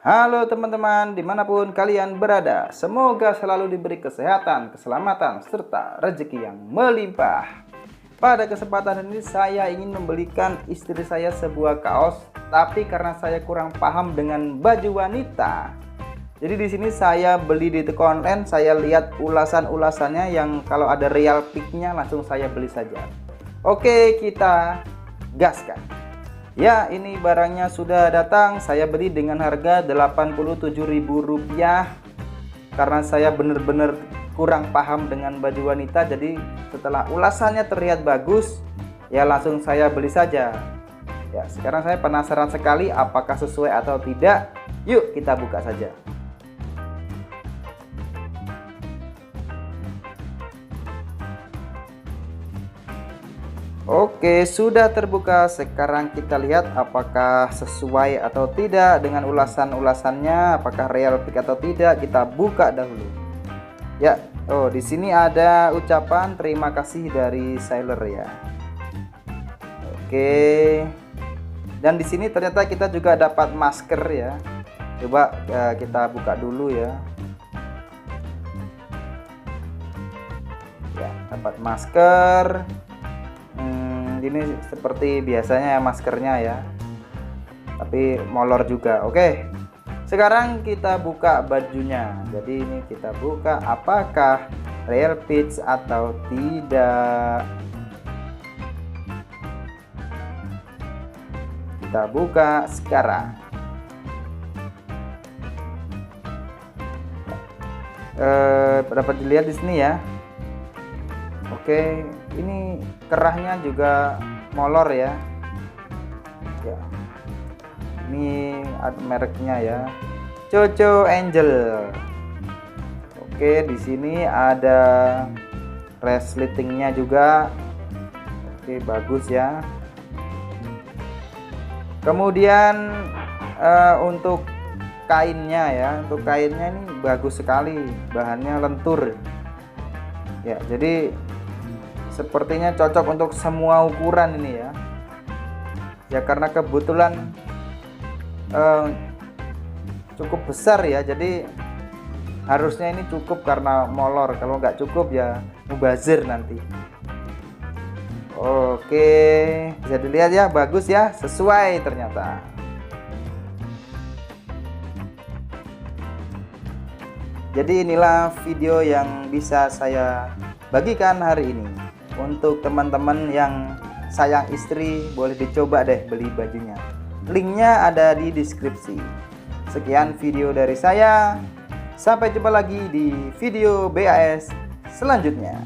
Halo teman-teman, dimanapun kalian berada, semoga selalu diberi kesehatan, keselamatan, serta rezeki yang melimpah. Pada kesempatan ini saya ingin membelikan istri saya sebuah kaos, tapi karena saya kurang paham dengan baju wanita, jadi di sini saya beli di toko online. Saya lihat ulasan-ulasannya yang kalau ada real pic-nya langsung saya beli saja. Oke, kita gaskan. Ya, ini barangnya sudah datang. Saya beli dengan harga Rp87.000 karena saya benar-benar kurang paham dengan baju wanita. Jadi setelah ulasannya terlihat bagus, ya langsung saya beli saja. Ya, sekarang saya penasaran sekali apakah sesuai atau tidak. Yuk kita buka saja. Oke, sudah terbuka. Sekarang kita lihat apakah sesuai atau tidak dengan ulasannya, apakah real pic atau tidak. Kita buka dahulu. Ya, di sini ada ucapan terima kasih dari seller ya. Oke. Dan di sini ternyata kita juga dapat masker ya. Coba kita buka dulu ya. Ya, dapat masker. Ini seperti biasanya ya maskernya ya, tapi molor juga. Oke, sekarang kita buka bajunya. Jadi ini kita buka apakah real pic atau tidak. Kita buka sekarang. Dapat dilihat di sini ya. Oke, ini kerahnya juga molor ya. Ya, ini ada mereknya ya, Coco Angel. Oke, di sini ada resletingnya juga. Oke, bagus ya. Kemudian untuk kainnya ya, untuk kainnya ini bagus sekali, bahannya lentur. Ya, jadi sepertinya cocok untuk semua ukuran ini ya. Ya karena kebetulan cukup besar ya, jadi harusnya ini cukup karena molor. Kalau nggak cukup ya mubazir nanti. Oke, bisa dilihat ya, bagus ya, sesuai ternyata. Jadi inilah video yang bisa saya bagikan hari ini. Untuk teman-teman yang sayang istri, boleh dicoba deh beli bajunya. Linknya ada di deskripsi. Sekian video dari saya. Sampai jumpa lagi di video BAS selanjutnya.